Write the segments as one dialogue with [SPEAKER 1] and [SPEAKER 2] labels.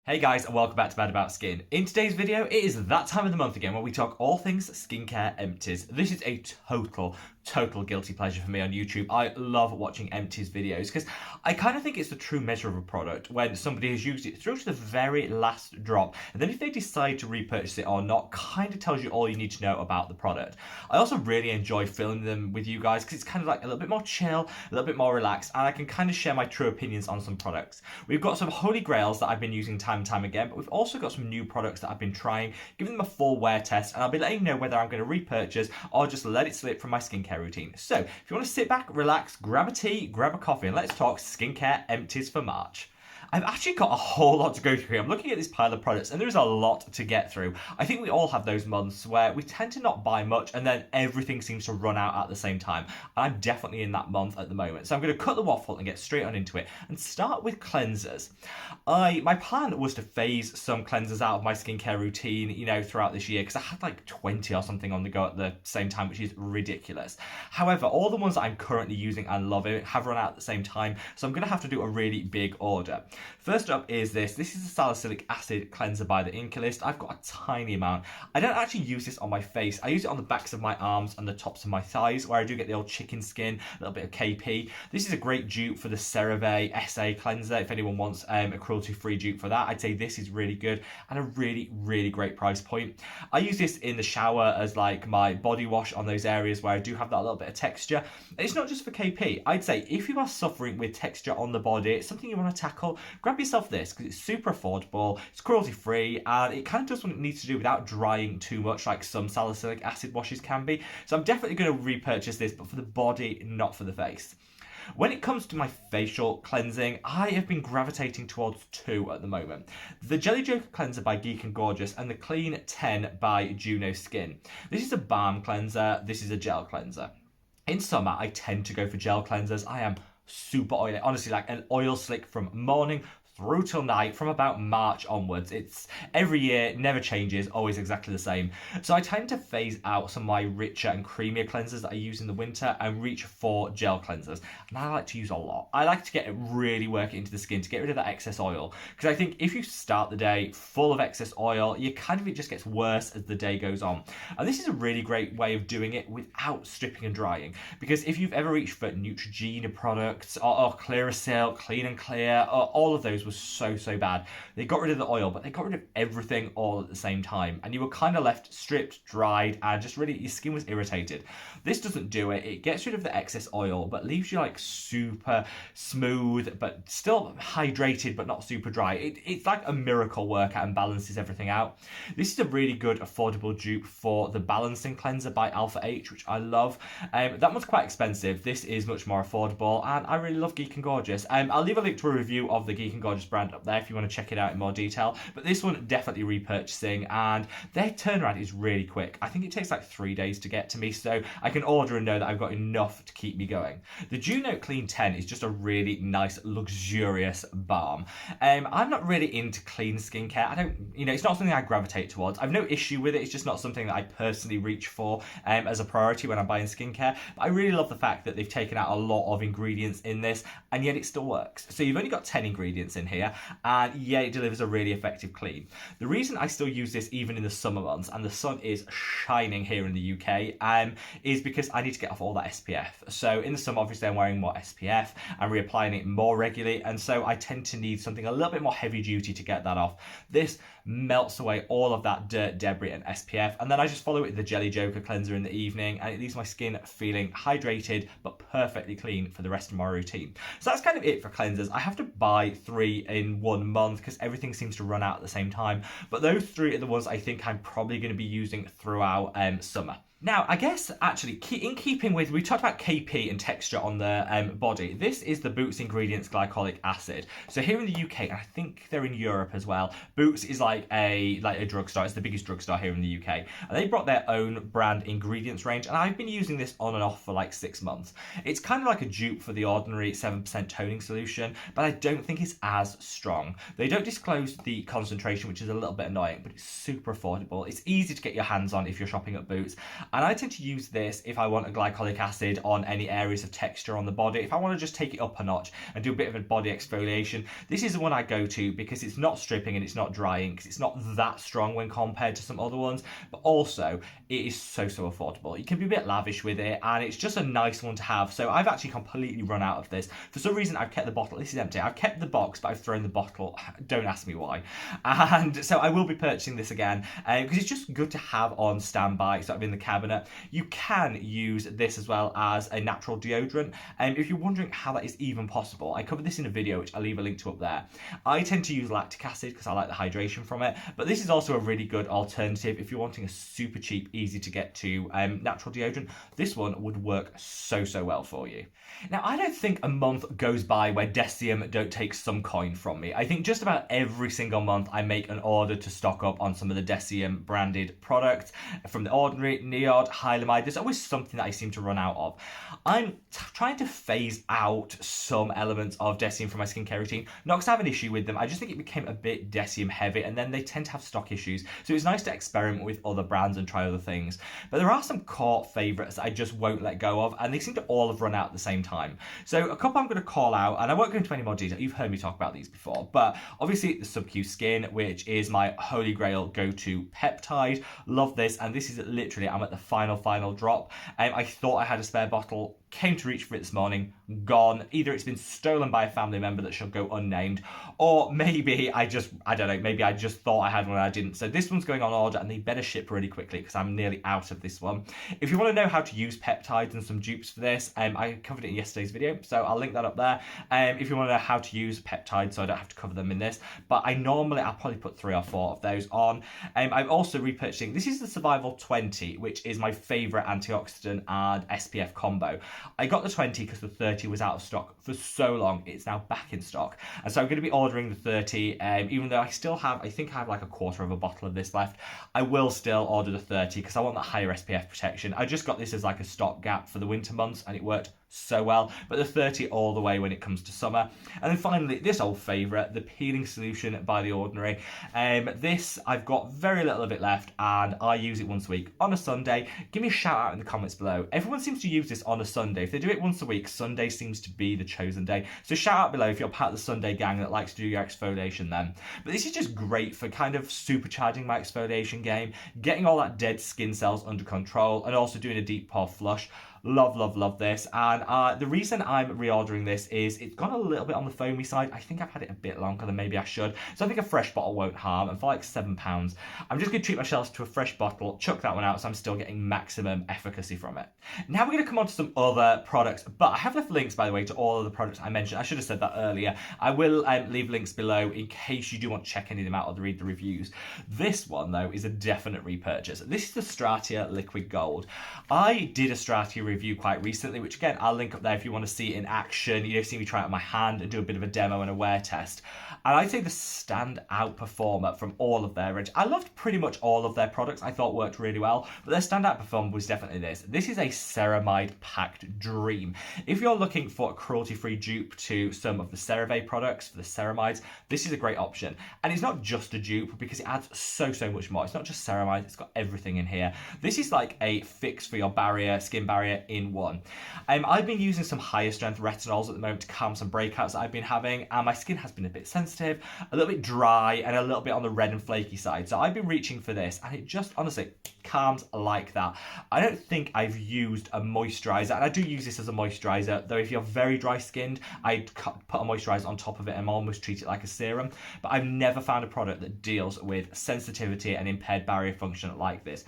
[SPEAKER 1] Hey guys, and welcome back to Bad About Skin. In today's video, it is that time of the month again where we talk all things skincare empties. This is a total guilty pleasure for me on YouTube. I love watching empties videos because I kind of think it's the true measure of a product when somebody has used it through to the very last drop, and then if they decide to repurchase it or not, kind of tells you all you need to know about the product. I also really enjoy filming them with you guys because it's kind of like a little bit more chill, a little bit more relaxed, and I can kind of share my true opinions on some products. We've got some holy grails that I've been using time and time again, but we've also got some new products that I've been trying, giving them a full wear test, and I'll be letting you know whether I'm going to repurchase or just let it slip from my skincare routine. So if you want to sit back, relax, grab a tea, grab a coffee, and let's talk skincare empties for March. I've actually got a whole lot to go through here. I'm looking at this pile of products and there's a lot to get through. I think we all have those months where we tend to not buy much and then everything seems to run out at the same time. And I'm definitely in that month at the moment. So I'm going to cut the waffle and get straight on into it and start with cleansers. My plan was to phase some cleansers out of my skincare routine, throughout this year because I had like 20 or something on the go at the same time, which is ridiculous. However, all the ones that I'm currently using and loving have run out at the same time. So I'm going to have to do a really big order. First up is this. This is a salicylic acid cleanser by the Inkey list. I've got a tiny amount. I don't actually use this on my face. I use it on the backs of my arms and the tops of my thighs where I do get the old chicken skin, a little bit of KP. This is a great dupe for the CeraVe SA cleanser. If anyone wants a cruelty-free dupe for that, I'd say this is really good and a really great price point. I use this in the shower as like my body wash on those areas where I do have that little bit of texture. It's not just for KP. I'd say if you are suffering with texture on the body, it's something you want to tackle, grab yourself this because it's super affordable, it's cruelty free, and it kind of does what it needs to do without drying too much like some salicylic acid washes can be. So I'm definitely going to repurchase this, but for the body, not for the face. When it comes to my facial cleansing, I have been gravitating towards two at the moment. The Jelly Joker cleanser by Geek and Gorgeous and the Clean 10 by JunoSkin. This is a balm cleanser, this is a gel cleanser. In summer, I tend to go for gel cleansers. I am super oily, honestly, like an oil slick from morning through till night from about March onwards. It's every year, never changes, always exactly the same. So I tend to phase out some of my richer and creamier cleansers that I use in the winter and reach for gel cleansers. And I like to use a lot. I like to get it really work into the skin to get rid of that excess oil. Because I think if you start the day full of excess oil, it just gets worse as the day goes on. And this is a really great way of doing it without stripping and drying. Because if you've ever reached for Neutrogena products or Clearasil, Clean and Clear, or all of those was so bad. They got rid of the oil, but they got rid of everything all at the same time, and you were kind of left stripped, dried, and just really your skin was irritated. This doesn't do it. It gets rid of the excess oil, but leaves you like super smooth, but still hydrated, but not super dry. It's like a miracle workout and balances everything out. This is a really good affordable dupe for the Balancing Cleanser by Alpha H, which I love. That one's quite expensive. This is much more affordable, and I really love Geek and Gorgeous. I'll leave a link to a review of the Geek and Gorgeous brand up there if you want to check it out in more detail, but this one definitely repurchasing, and their turnaround is really quick. I think it takes like 3 days to get to me, so I can order and know that I've got enough to keep me going. The Juno Clean 10 is just a really nice, luxurious balm. I'm not really into clean skincare. It's not something I gravitate towards. I've no issue with it. It's just not something that I personally reach for as a priority when I'm buying skincare. But I really love the fact that they've taken out a lot of ingredients in this, and yet it still works. So you've only got 10 ingredients in here, and yet it delivers a really effective clean. The reason I still use this even in the summer months, and the sun is shining here in the UK, is because I need to get off all that SPF. So in the summer, obviously, I'm wearing more SPF and reapplying it more regularly, and so I tend to need something a little bit more heavy duty to get that off. This melts away all of that dirt, debris, and SPF, and then I just follow it with the Jelly Joker cleanser in the evening, and it leaves my skin feeling hydrated but perfectly clean for the rest of my routine. So that's kind of it for cleansers. I have to buy 3 in 1 month because everything seems to run out at the same time, but those 3 are the ones I think I'm probably going to be using throughout summer. Now, I guess, actually, in keeping with, we talked about KP and texture on the body. This is the Boots Ingredients Glycolic Acid. So here in the UK, and I think they're in Europe as well, Boots is like a drugstore. It's the biggest drugstore here in the UK. And they brought their own brand ingredients range, and I've been using this on and off for like 6 months. It's kind of like a dupe for the ordinary 7% toning solution, but I don't think it's as strong. They don't disclose the concentration, which is a little bit annoying, but it's super affordable. It's easy to get your hands on if you're shopping at Boots. And I tend to use this if I want a glycolic acid on any areas of texture on the body. If I want to just take it up a notch and do a bit of a body exfoliation, this is the one I go to because it's not stripping and it's not drying, because it's not that strong when compared to some other ones, but also it is so affordable. You can be a bit lavish with it, and it's just a nice one to have. So I've actually completely run out of this. For some reason, I've kept the bottle. This is empty. I've kept the box, but I've thrown the bottle. Don't ask me why. And so I will be purchasing this again because it's just good to have on standby, sort of in the cabinet. You can use this as well as a natural deodorant. And if you're wondering how that is even possible, I covered this in a video, which I'll leave a link to up there. I tend to use lactic acid because I like the hydration from it, but this is also a really good alternative if you're wanting a super cheap, easy to get to natural deodorant. This one would work so well for you. Now, I don't think a month goes by where Deciem don't take some coin from me. I think just about every single month I make an order to stock up on some of the Deciem branded products. From The Ordinary, NIOD, Hylamide, there's always something that I seem to run out of. I'm trying to phase out some elements of Deciem from my skincare routine. Not because I have an issue with them, I just think it became a bit Deciem heavy, and then they tend to have stock issues. So it's nice to experiment with other brands and try other things. But there are some core favourites that I just won't let go of, and they seem to all have run out at the same time. So a couple I'm going to call out, and I won't go into any more detail. You've heard me talk about these before, but obviously the Sub-Q Skin, which is my holy grail go-to peptide. Love this, and this is literally, I'm at the final drop. I thought I had a spare bottle, came to reach for it this morning, gone. Either it's been stolen by a family member that shall go unnamed, or maybe I don't know, maybe I just thought I had one and I didn't. So this one's going on order, and they better ship really quickly because I'm nearly out of this one. If you want to know how to use peptides and some dupes for this, I covered it in yesterday's video, so I'll link that up there. If you want to know how to use peptides, so I don't have to cover them in this, but I'll probably put 3 or 4 of those on. I'm also repurchasing, this is the Survival 20, which is my favourite antioxidant and SPF combo. I got the 20 because the 30 was out of stock for so long. It's now back in stock. And so I'm going to be ordering the 30, even though I think I have like a quarter of a bottle of this left. I will still order the 30 because I want that higher SPF protection. I just got this as like a stopgap for the winter months, and it worked so well, but the 30 all the way when it comes to summer. And then finally, this old favourite, the peeling solution by The Ordinary. This, I've got very little of it left, and I use it once a week on a Sunday. Give me a shout out in the comments below. Everyone seems to use this on a Sunday. If they do it once a week, Sunday seems to be the chosen day. So shout out below if you're part of the Sunday gang that likes to do your exfoliation then. But this is just great for kind of supercharging my exfoliation game, getting all that dead skin cells under control, and also doing a deep pore flush. Love this. And the reason I'm reordering this is it's gone a little bit on the foamy side. I think I've had it a bit longer than maybe I should. So I think a fresh bottle won't harm. And for like £7, I'm just going to treat myself to a fresh bottle, chuck that one out so I'm still getting maximum efficacy from it. Now we're going to come on to some other products, but I have left links, by the way, to all of the products I mentioned. I should have said that earlier. I will leave links below in case you do want to check any of them out or read the reviews. This one, though, is a definite repurchase. This is the Stratia Liquid Gold. I did a Stratia review quite recently, which again I'll link up there if you want to see it in action. You know, see me try it on my hand and do a bit of a demo and a wear test. And I'd say the standout performer from all of their range. I loved pretty much all of their products. I thought worked really well, but their standout performer was definitely this. This is a ceramide packed dream. If you're looking for a cruelty-free dupe to some of the CeraVe products for the ceramides, this is a great option. And it's not just a dupe because it adds so much more. It's not just ceramide, it's got everything in here. This is like a fix for your barrier, skin barrier in one. I've been using some higher strength retinols at the moment to calm some breakouts that I've been having, and my skin has been a bit sensitive, a little bit dry, and a little bit on the red and flaky side. So I've been reaching for this, and it just honestly calms like that. I don't think I've used a moisturizer, and I do use this as a moisturizer, though if you're very dry skinned, I'd put a moisturizer on top of it and almost treat it like a serum. But I've never found a product that deals with sensitivity and impaired barrier function like this.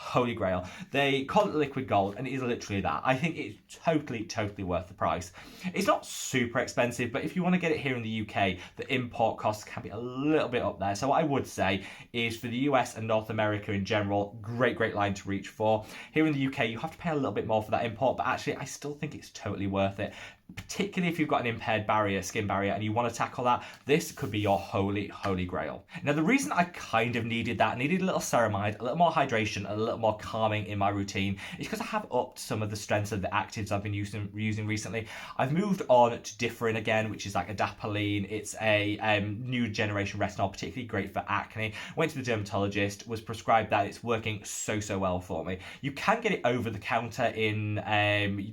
[SPEAKER 1] Holy grail. They call it liquid gold, and it is literally that. I think it's totally worth the price. It's not super expensive, but if you want to get it here in the UK, the import costs can be a little bit up there. So what I would say is for the US and North America in general, great line to reach for. Here in the UK, you have to pay a little bit more for that import, but actually I still think it's totally worth it. particularly if you've got an impaired skin barrier, and you want to tackle that, this could be your holy grail. Now, the reason I kind of needed that, I needed a little ceramide, a little more hydration, a little more calming in my routine, is because I have upped some of the strengths of the actives I've been using recently. I've moved on to Differin again, which is like adapalene. It's a new generation retinol, particularly great for acne. Went to the dermatologist, was prescribed that. It's working so well for me. You can get it over the counter in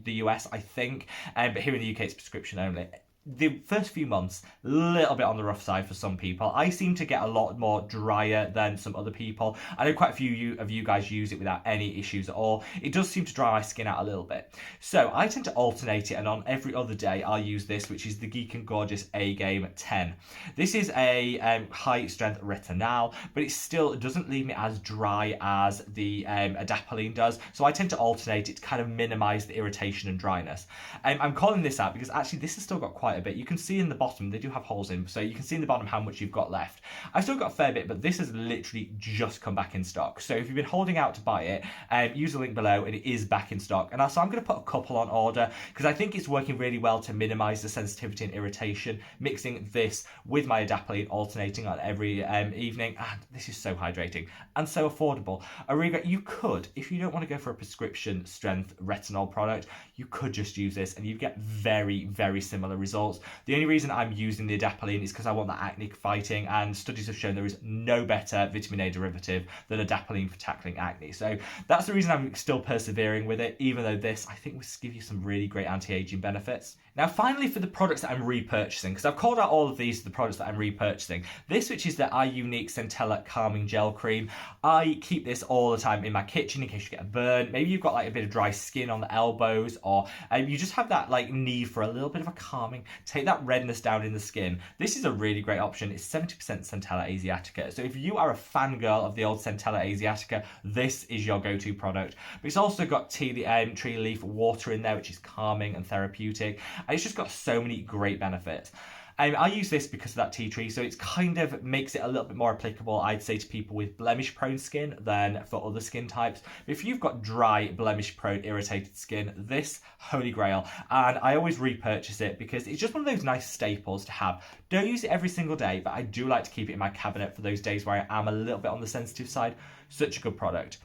[SPEAKER 1] the US, I think, but here in the UK it's prescription only. The first few months, a little bit on the rough side for some people. I seem to get a lot more drier than some other people. I know quite a few of you guys use it without any issues at all. It does seem to dry my skin out a little bit. So I tend to alternate it, and on every other day I'll use this, which is the Geek and Gorgeous A-Game 10. This is a high strength retinol, but it doesn't leave me as dry as the adapalene does. So I tend to alternate it to kind of minimize the irritation and dryness. I'm calling this out because actually this has still got quite a bit. You can see in the bottom, they do have holes in, so you can see in the bottom how much you've got left. I've still got a fair bit, but this has literally just come back in stock. So if you've been holding out to buy it, use the link below, and it is back in stock. And so I'm going to put a couple on order because I think it's working really well to minimize the sensitivity and irritation, mixing this with my adapalene, alternating on every evening. And this is so hydrating and so affordable. You could, if you don't want to go for a prescription strength retinol product, you could just use this and you get very similar results. The only reason I'm using the adapalene is because I want that acne fighting, and studies have shown there is no better vitamin A derivative than adapalene for tackling acne. So that's the reason I'm still persevering with it, even though this, I think, will give you some really great anti-aging benefits. Now, finally, for the products that I'm repurchasing, because I've called out all of these, the products that I'm repurchasing. This, which is the iUnique Centella Calming Gel Cream. I keep this all the time in my kitchen in case you get a burn. Maybe you've got like a bit of dry skin on the elbows, or you just have that like need for a little bit of a calming, take that redness down in the skin. This is a really great option. It's 70% Centella Asiatica. So if you are a fangirl of the old Centella Asiatica, this is your go-to product. But it's also got tree leaf water in there, which is calming and therapeutic. And it's just got so many great benefits. I use this because of that tea tree, so it kind of makes it a little bit more applicable, I'd say, to people with blemish-prone skin than for other skin types. But if you've got dry, blemish-prone, irritated skin, this, holy grail. And I always repurchase it because it's just one of those nice staples to have. Don't use it every single day, but I do like to keep it in my cabinet for those days where I am a little bit on the sensitive side. Such a good product.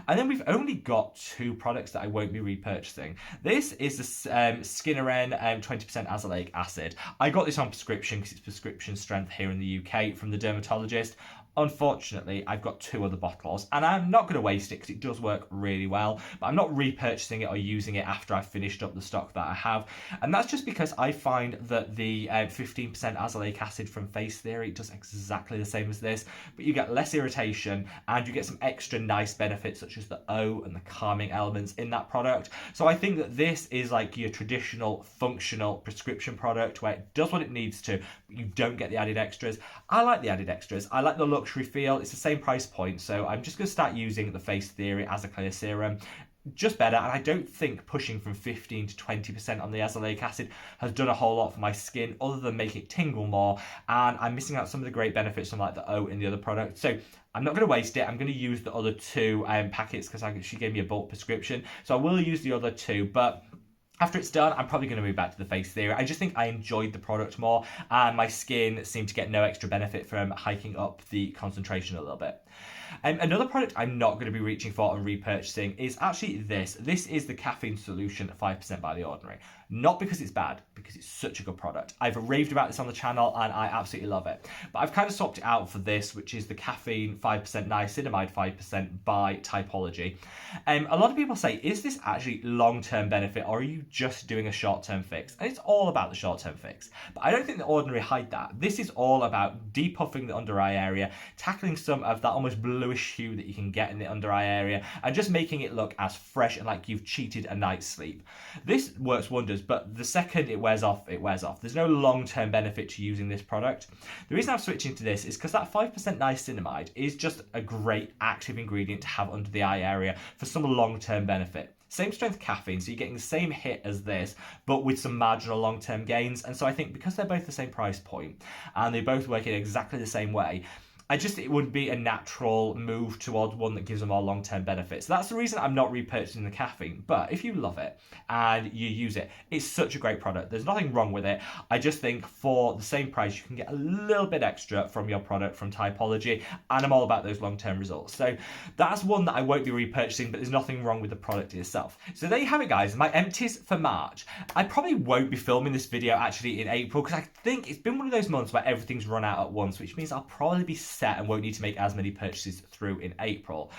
[SPEAKER 1] And then we've only got two products that I won't be repurchasing. This is the Skinneren 20% Azelaic acid. I got this on prescription because it's prescription strength here in the UK from the dermatologist. Unfortunately, I've got two other bottles, and I'm not going to waste it because it does work really well, but I'm not repurchasing it or using it after I've finished up the stock that I have. And that's just because I find that the 15% azelaic acid from Face Theory does exactly the same as this, but you get less irritation and you get some extra nice benefits such as the O and the calming elements in that product. So I think that this is like your traditional functional prescription product where it does what it needs to, but you don't get the added extras. I like the added extras. I like the luxury feel. It's the same price point, so I'm just going to start using the Face Theory as a clear serum. Just better, and I don't think pushing from 15 to 20% on the azelaic acid has done a whole lot for my skin other than make it tingle more, and I'm missing out some of the great benefits from like the O in the other product. So I'm not going to waste it. I'm going to use the other two packets because she gave me a bulk prescription, so I will use the other two, but after it's done, I'm probably going to move back to the Face Theory. I just think I enjoyed the product more, and my skin seemed to get no extra benefit from hiking up the concentration a little bit. Another product I'm not going to be reaching for and repurchasing is actually this. This is the Caffeine Solution 5% by The Ordinary. Not because it's bad, because it's such a good product. I've raved about this on the channel and I absolutely love it. But I've kind of swapped it out for this, which is the Caffeine 5% Niacinamide 5% by Typology. A lot of people say, is this actually long-term benefit or are you just doing a short-term fix? And it's all about the short-term fix. But I don't think The Ordinary hide that. This is all about depuffing the under eye area, tackling some of that almost bluish hue that you can get in the under eye area, and just making it look as fresh and like you've cheated a night's sleep. This works wonders, but the second it wears off, it wears off. There's no long-term benefit to using this product. The reason I'm switching to this is because that 5% niacinamide is just a great active ingredient to have under the eye area for some long-term benefit. Same strength caffeine, so you're getting the same hit as this, but with some marginal long-term gains. And so I think because they're both the same price point and they both work in exactly the same way, it would be a natural move towards one that gives them more long-term benefits. That's the reason I'm not repurchasing the caffeine. But if you love it and you use it, it's such a great product. There's nothing wrong with it. I just think for the same price, you can get a little bit extra from your product from Typology, and I'm all about those long-term results. So that's one that I won't be repurchasing, but there's nothing wrong with the product itself. So there you have it, guys. My empties for March. I probably won't be filming this video actually in April because I think it's been one of those months where everything's run out at once, which means I'll probably be set and won't need to make as many purchases through in April.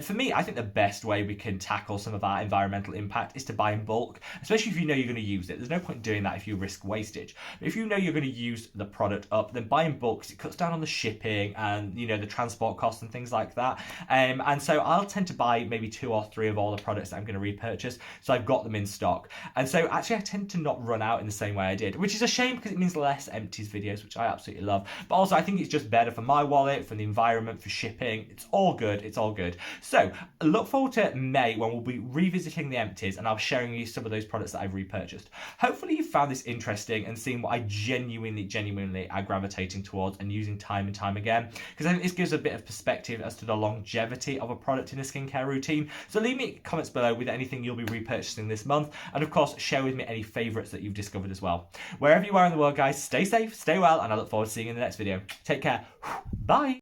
[SPEAKER 1] For me, I think the best way we can tackle some of our environmental impact is to buy in bulk, especially if you know you're going to use it. There's no point doing that if you risk wastage. But if you know you're going to use the product up, then buy in bulk because it cuts down on the shipping and the transport costs and things like that. And so I'll tend to buy maybe 2 or 3 of all the products that I'm going to repurchase, so I've got them in stock. And so actually I tend to not run out in the same way I did, which is a shame because it means less empties videos, which I absolutely love. But also I think it's just better for my wallet, for the environment, for shipping. It's all good. It's all good. So look forward to May when we'll be revisiting the empties and I'll be sharing you some of those products that I've repurchased. Hopefully you found this interesting and seeing what I genuinely are gravitating towards and using time and time again, because I think this gives a bit of perspective as to the longevity of a product in a skincare routine. So leave me comments below with anything you'll be repurchasing this month, and of course share with me any favourites that you've discovered as well. Wherever you are in the world, guys, stay safe, stay well, and I look forward to seeing you in the next video. Take care. Bye.